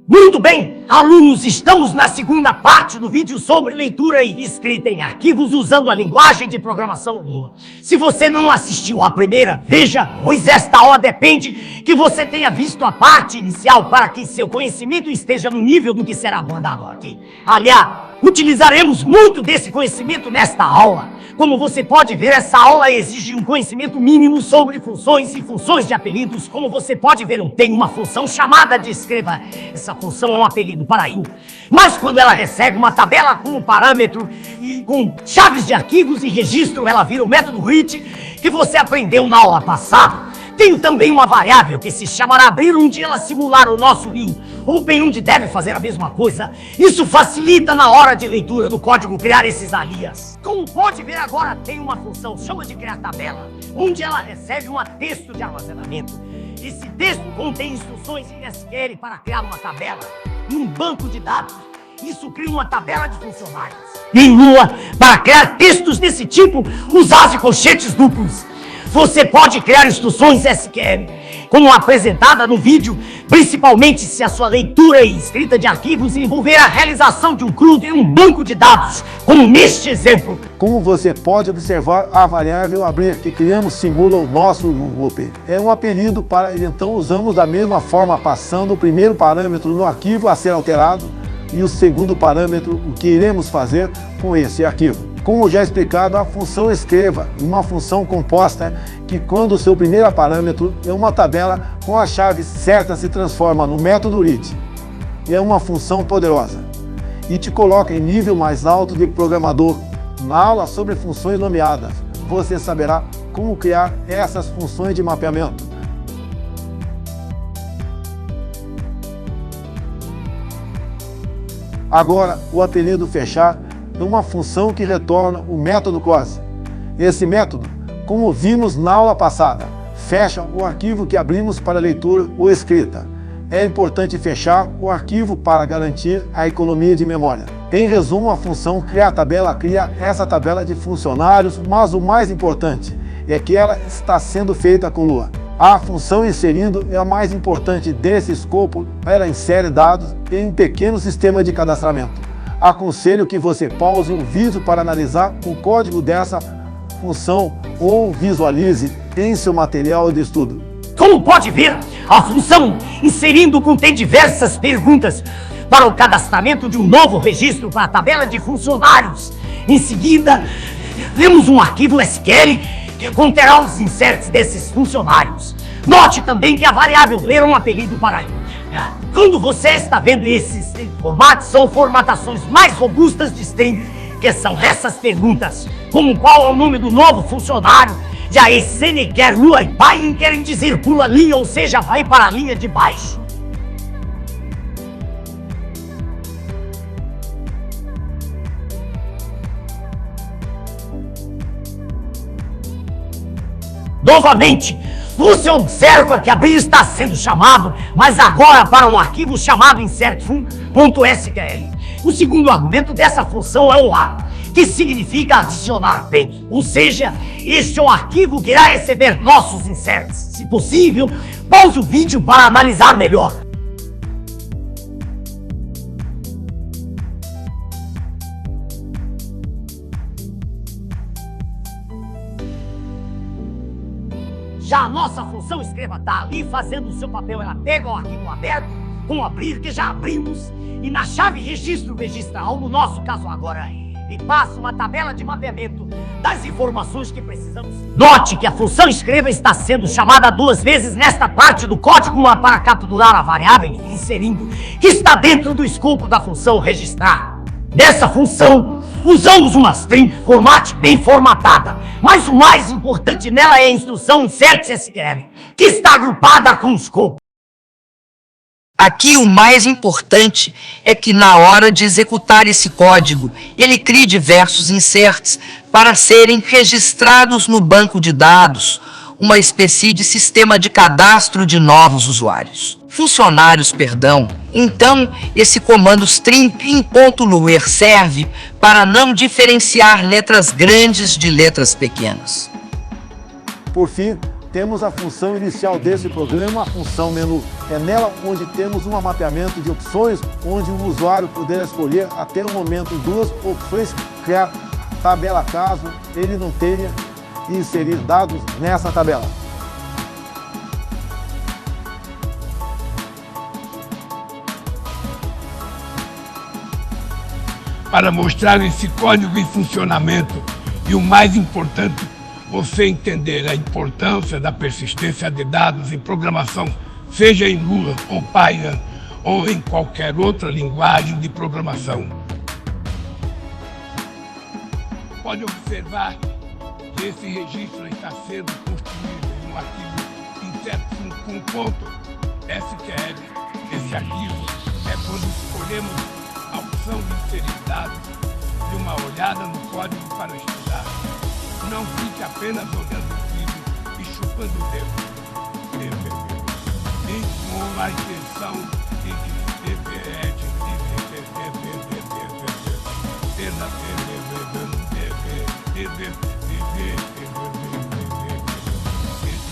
Muito bem, alunos, estamos na segunda parte do vídeo sobre leitura e escrita em arquivos usando a linguagem de programação Lua. Se você não assistiu à primeira, veja, pois esta hora depende que você tenha visto a parte inicial para que seu conhecimento esteja no nível do que será abordado aqui. Aliás, utilizaremos muito desse conhecimento nesta aula. Como você pode ver, essa aula exige um conhecimento mínimo sobre funções e funções de apelidos. Como você pode ver, eu tenho uma função chamada de escreva. Essa função é um apelido para I. Mas quando ela recebe uma tabela com um parâmetro e com chaves de arquivos e registro, ela vira o método read que você aprendeu na aula passada. Tenho também uma variável que se chamará abrir, onde ela simular o nosso i, ou bem onde deve fazer a mesma coisa. Isso facilita na hora de leitura do código criar esses alias. Como pode ver agora, tem uma função chama de criar tabela, onde ela recebe um texto de armazenamento. Esse texto contém instruções em SQL para criar uma tabela em um banco de dados. Isso cria uma tabela de funcionários. E em Lua, para criar textos desse tipo, use colchetes duplos. Você pode criar instruções SQL, como apresentada no vídeo, principalmente se a sua leitura e escrita de arquivos envolver a realização de um CRUD em um banco de dados, como neste exemplo. Como você pode observar, a variável abrir que criamos simula o nosso loop. É um apelido para, então usamos da mesma forma, passando o primeiro parâmetro no arquivo a ser alterado e o segundo parâmetro, o que iremos fazer com esse arquivo. Como já explicado, a função escreva, uma função composta que quando o seu primeiro parâmetro é uma tabela com a chave certa se transforma no método read. E é uma função poderosa e te coloca em nível mais alto de programador. Na aula sobre funções nomeadas, você saberá como criar essas funções de mapeamento. Agora, o apelido fechar é uma função que retorna o método close. Esse método, como vimos na aula passada, fecha o arquivo que abrimos para leitura ou escrita. É importante fechar o arquivo para garantir a economia de memória. Em resumo, a função criar tabela cria essa tabela de funcionários, mas o mais importante é que ela está sendo feita com Lua. A função inserindo é a mais importante desse escopo. Ela insere dados em um pequeno sistema de cadastramento. Aconselho que você pause o vídeo para analisar o código dessa função ou visualize em seu material de estudo. Como pode ver, a função inserindo contém diversas perguntas para o cadastramento de um novo registro para a tabela de funcionários. Em seguida, temos um arquivo SQL que conterá os inserts desses funcionários. Note também que a variável ler um apelido para ele. Quando você está vendo esses formatos, são formatações mais robustas de string, que são essas perguntas, como qual é o nome do novo funcionário, já esse quer Lua e Pai querem dizer pula linha, ou seja, vai para a linha de baixo. Novamente, você observa que abrir está sendo chamado, mas agora para um arquivo chamado insert_fun.sql. O segundo argumento dessa função é o A, que significa adicionar bem. Ou seja, este é um arquivo que irá receber nossos inserts. Se possível, pause o vídeo para analisar melhor. Já a nossa função escreva está ali fazendo o seu papel. Ela pega o arquivo aberto com abrir, que já abrimos, e na chave registro registra algo, no nosso caso agora, e passa uma tabela de mapeamento das informações que precisamos. Note que a função escreva está sendo chamada 2 vezes nesta parte do código, uma para capturar a variável inserindo, que está dentro do escopo da função registrar. Nessa função, usamos uma string format bem formatada, mas o mais importante nela é a instrução insert_sql, que está agrupada com o escopo. Aqui o mais importante é que na hora de executar esse código, ele crie diversos inserts para serem registrados no banco de dados, uma espécie de sistema de cadastro de novos usuários. Funcionários, perdão. Então, esse comando string in.lower serve para não diferenciar letras grandes de letras pequenas. Por fim, temos a função inicial desse programa, a função menu. É nela onde temos um mapeamento de opções, onde o usuário poderá escolher até o momento 2 opções, criar tabela caso ele não tenha inserir dados nessa tabela. Para mostrar esse código em funcionamento e o mais importante, você entender a importância da persistência de dados em programação, seja em Lua ou Python ou em qualquer outra linguagem de programação. Pode observar que esse registro está sendo construído em um arquivo inserto com ponto SQL. Esse arquivo é quando escolhemos a opção de inserir dados e uma olhada no código para estudar. Não fique apenas olhando o vídeo e chupando o dedo. Com a intenção de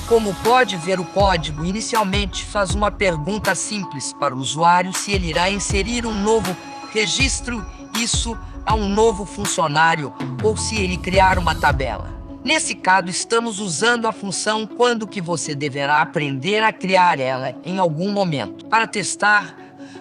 Como pode ver, o código inicialmente faz uma pergunta simples para o usuário se ele irá inserir um novo registro, isso a um novo funcionário, ou se ele criar uma tabela. Nesse caso, estamos usando a função quando que você deverá aprender a criar ela em algum momento. Para testar,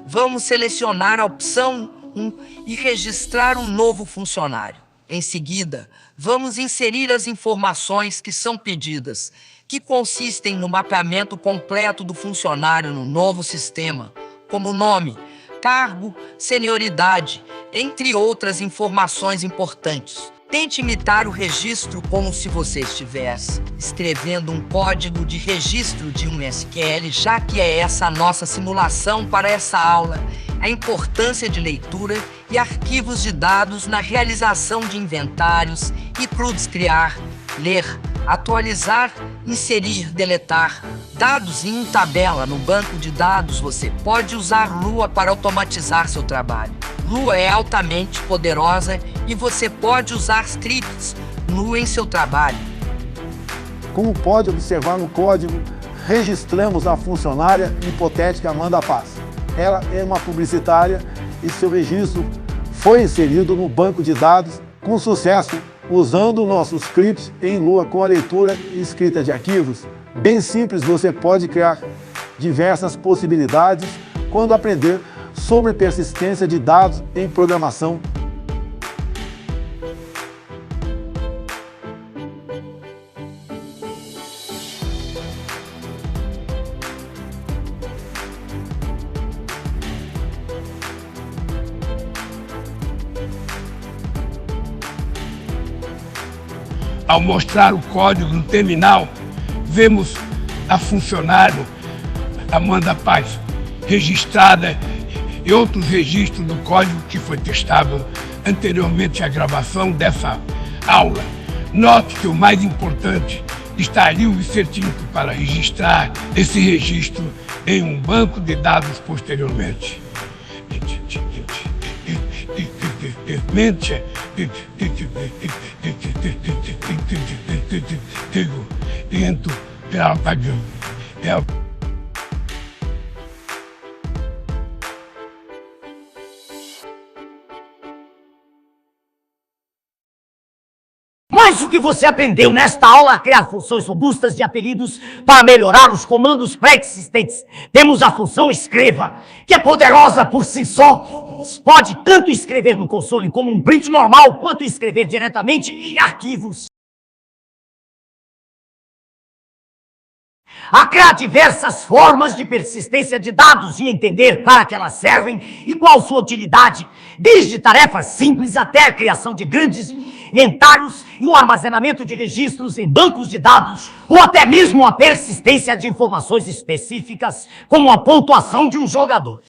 vamos selecionar a opção 1 e registrar um novo funcionário. Em seguida, vamos inserir as informações que são pedidas, que consistem no mapeamento completo do funcionário no novo sistema, como nome, cargo, senioridade, entre outras informações importantes. Tente imitar o registro como se você estivesse escrevendo um código de registro de um SQL, já que é essa a nossa simulação para essa aula. A importância de leitura e arquivos de dados na realização de inventários e CRUDs: criar, ler, atualizar, inserir, deletar dados em uma tabela no banco de dados. Você pode usar Lua para automatizar seu trabalho. Lua é altamente poderosa e você pode usar scripts Lua em seu trabalho. Como pode observar no código, registramos a funcionária hipotética Amanda Paz. Ela é uma publicitária e seu registro foi inserido no banco de dados com sucesso, usando nossos scripts em Lua com a leitura e escrita de arquivos. Bem simples, você pode criar diversas possibilidades quando aprender sobre persistência de dados em programação. Ao mostrar o código no terminal, vemos a funcionário Amanda Paz registrada e outros registros do código que foi testado anteriormente à gravação dessa aula. Note que o mais importante está ali o insertinho para registrar esse registro em um banco de dados posteriormente. Mas o que você aprendeu nesta aula? Criar funções robustas de apelidos para melhorar os comandos pré-existentes. Temos a função escreva, que é poderosa por si só. Pode tanto escrever no console como um print normal, quanto escrever diretamente em arquivos. A criar diversas formas de persistência de dados e entender para que elas servem e qual sua utilidade, desde tarefas simples até a criação de grandes inventários e o armazenamento de registros em bancos de dados, ou até mesmo a persistência de informações específicas, como a pontuação de um jogador.